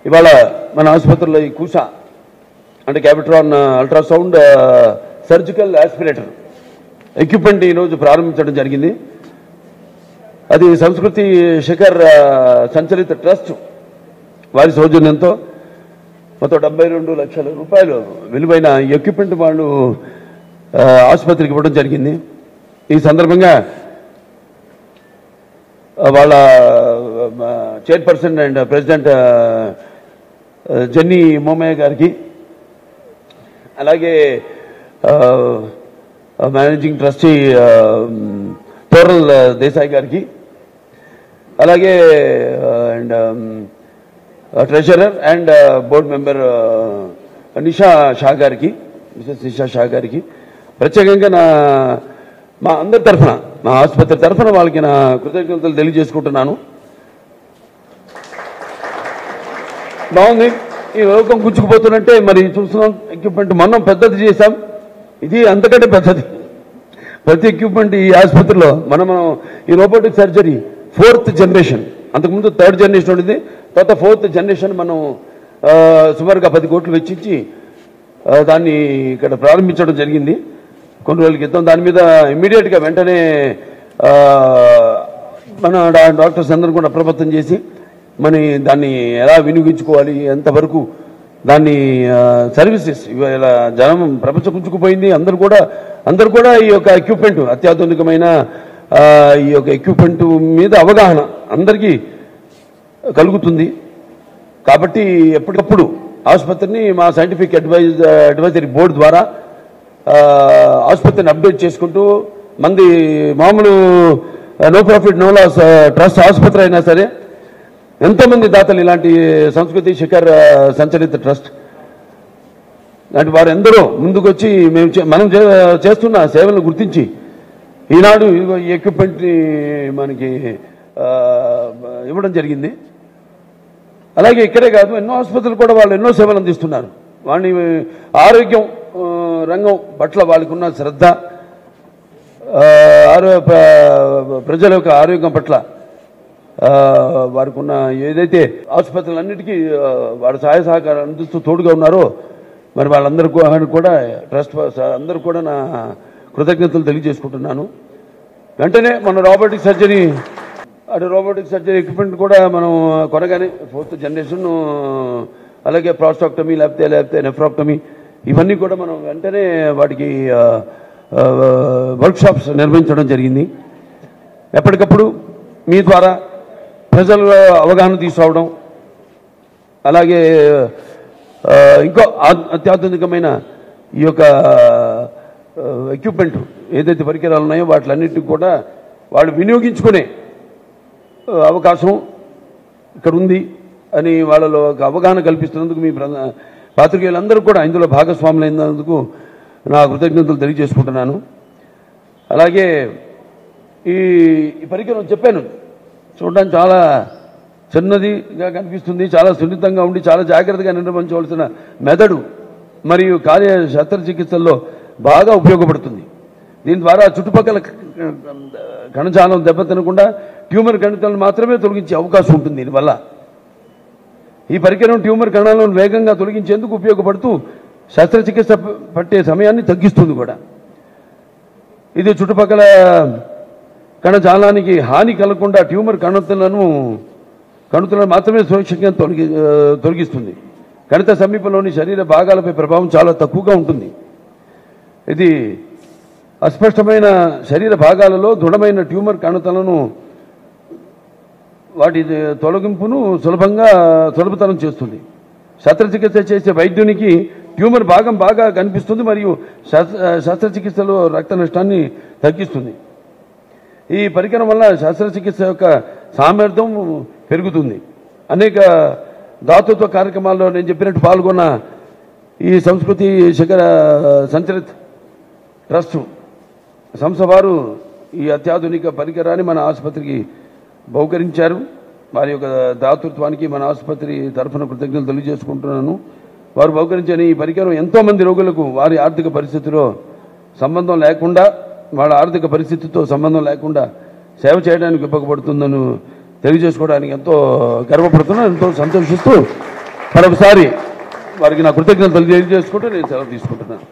ఇవాళ మన ఆసుపత్రిలో ఈ కూసా అంటే క్యాపిట్రాన్ అల్ట్రాసౌండ్ సర్జికల్ ఆస్పిరేటర్ ఎక్విప్మెంట్ ఈరోజు ప్రారంభించడం జరిగింది. అది సంస్కృతి శిఖర్ సంచలిత ట్రస్ట్ వారి సౌజన్యంతో మొత్తం 72 లక్షల రూపాయలు విలువైన ఎక్విప్మెంట్ వాళ్ళు ఆసుపత్రికి ఇవ్వడం జరిగింది. ఈ సందర్భంగా వాళ్ళ chairperson and president Jenny Momaya గారికి, అలాగే మేనేజింగ్ ట్రస్టీ తోరల్ దేశాయ్ గారికి, అలాగే and treasurer and board member Nisha Shah గారికి, మిసెస్ నిషా షా గారికి ప్రత్యేకంగా మా అందరి తరఫున, మా ఆసుపత్రి తరఫున వాళ్ళకి నా కృతజ్ఞతలు తెలియజేసుకుంటున్నాను. బాగుంది. ఈ లోకం గుంజుకుపోతున్నట్టే మరి చూస్తున్నాం. ఎక్విప్మెంట్ మనం పెద్దది చేశాం, ఇది అంతకంటే పెద్దది. ప్రతి ఎక్విప్మెంట్ ఈ ఆసుపత్రిలో మనం ఈ రోబోటిక్ సర్జరీ 4th జనరేషన్, అంతకుముందు 3rd జనరేషన్ ఉండేది, తర్వాత 4th జనరేషన్ మనం సుమారుగా 10 కోట్లు వెచ్చించి దాన్ని ఇక్కడ ప్రారంభించడం జరిగింది కొన్ని రోజుల క్రితం. దాని మీద ఇమ్మీడియట్గా వెంటనే మన డాక్టర్స్ అందరూ కూడా అప్రమత్తం చేసి దాన్ని ఎలా వినియోగించుకోవాలి, ఎంతవరకు దాన్ని సర్వీసెస్ ఇలా జనం ప్రపంచం గుంజుకుపోయింది. అందరూ కూడా ఈ యొక్క ఎక్విప్మెంట్, అత్యాధునికమైన ఈ యొక్క ఎక్విప్మెంట్ మీద అవగాహన అందరికీ కలుగుతుంది. కాబట్టి ఎప్పటికప్పుడు ఆసుపత్రిని మా సైంటిఫిక్ అడ్వైజరీ బోర్డు ద్వారా ఆసుపత్రిని అప్డేట్ చేసుకుంటూ, మంది మామూలు no profit no loss trust ఆసుపత్రి అయినా సరే ఎంతోమంది దాతలు ఇలాంటి సంస్కృతి శిఖర్ సంచలిత ట్రస్ట్ లాంటి వారు ఎందరో ముందుకొచ్చి మనం చేస్తున్న సేవలను గుర్తించి ఈనాడు ఈ ఎక్విప్మెంట్ని మనకి ఇవ్వడం జరిగింది. అలాగే ఇక్కడే కాదు, ఎన్నో ఆసుపత్రులు కూడా వాళ్ళు ఎన్నో సేవలు అందిస్తున్నారు. వాళ్ళని ఆరోగ్యం రంగం పట్ల వాళ్ళకు ఉన్న శ్రద్ధ, ప్రజల యొక్క ఆరోగ్యం పట్ల వారికి ఉన్న ఏదైతే ఆసుపత్రులన్నిటికీ వారి సహాయ సహకారం అందిస్తూ తోడుగా ఉన్నారో మరి వాళ్ళందరూ కూడా ట్రస్ట్ అందరూ కూడా నా కృతజ్ఞతలు తెలియజేసుకుంటున్నాను. వెంటనే మన రోబోటిక్ సర్జరీ ఎక్విప్మెంట్ కూడా మనం కొనగానే 4th జనరేషన్, అలాగే ప్రాస్టాక్టమీ లేకపోతే నెఫ్రాక్టమీ, ఇవన్నీ కూడా మనం వెంటనే వాటికి వర్క్షాప్స్ నిర్వహించడం జరిగింది. ఎప్పటికప్పుడు మీ ద్వారా ప్రజల్లో అవగాహన తీసుకురావడం, అలాగే ఇంకో అత్యాధునికమైన ఈ యొక్క ఎక్విప్మెంట్ ఏదైతే పరికరాలు ఉన్నాయో వాటిలన్నిటికీ కూడా వాళ్ళు వినియోగించుకునే అవకాశం ఇక్కడ ఉంది అని వాళ్ళలో ఒక అవగాహన కల్పిస్తున్నందుకు మీ పాత్రికేయులందరూ కూడా ఇందులో భాగస్వాములైనందుకు నా కృతజ్ఞతలు తెలియజేసుకుంటున్నాను. అలాగే ఈ పరికరం చెప్పాను, చూడడానికి చాలా చిన్నదిగా కనిపిస్తుంది, చాలా సున్నితంగా ఉండి చాలా జాగ్రత్తగా నిర్వహించవలసిన మెదడు మరియు కార్య శస్త్రచికిత్సల్లో బాగా ఉపయోగపడుతుంది. దీని ద్వారా చుట్టుపక్కల కణజాలం దెబ్బతినకుండా ట్యూమర్ కణితులను మాత్రమే తొలగించే అవకాశం ఉంటుంది. దీనివల్ల ఈ పరికరం ట్యూమర్ కణాలను వేగంగా తొలగించేందుకు ఉపయోగపడుతూ శస్త్రచికిత్స పట్టే సమయాన్ని తగ్గిస్తుంది కూడా. ఇది చుట్టుపక్కల కణజాలానికి హాని కలగకుండా ట్యూమర్ కణుతులను మాత్రమే సురక్షితంగా తొలగిస్తుంది. కణిత సమీపంలోని శరీర భాగాలపై ప్రభావం చాలా తక్కువగా ఉంటుంది. ఇది అస్పష్టమైన శరీర భాగాలలో దృఢమైన ట్యూమర్ కణుతలను వాటి తొలగింపును సులభతరం చేస్తుంది. శస్త్రచికిత్స చేసే వైద్యునికి ట్యూమర్ భాగం బాగా కనిపిస్తుంది మరియు శస్త్రచికిత్సలో రక్త నష్టాన్ని తగ్గిస్తుంది. ఈ పరికరం వల్ల శస్త్రచికిత్స యొక్క సామర్థ్యం పెరుగుతుంది. అనేక దాతృత్వ కార్యక్రమాల్లో నేను చెప్పినట్టు పాల్గొన్న ఈ సంస్కృతి శిఖర సంచలిత ట్రస్ట్ సంస్థ వారు ఈ అత్యాధునిక పరికరాన్ని మన ఆసుపత్రికి బహుకరించారు. వారి యొక్క దాతృత్వానికి మన ఆసుపత్రి తరఫున కృతజ్ఞతలు తెలియజేసుకుంటున్నాను. వారు బహుకరించిన ఈ పరికరం ఎంతోమంది రోగులకు వారి ఆర్థిక పరిస్థితిలో సంబంధం లేకుండా, వాళ్ళ ఆర్థిక పరిస్థితితో సంబంధం లేకుండా సేవ చేయడానికి ఉపయోగపడుతుందని తెలియజేసుకోవడానికి ఎంతో గర్వపడుతున్నాను, ఎంతో సంతోషిస్తూ మరొకసారి వారికి నా కృతజ్ఞతలు తెలియజేసుకుంటూ నేను సెలవు తీసుకుంటున్నాను.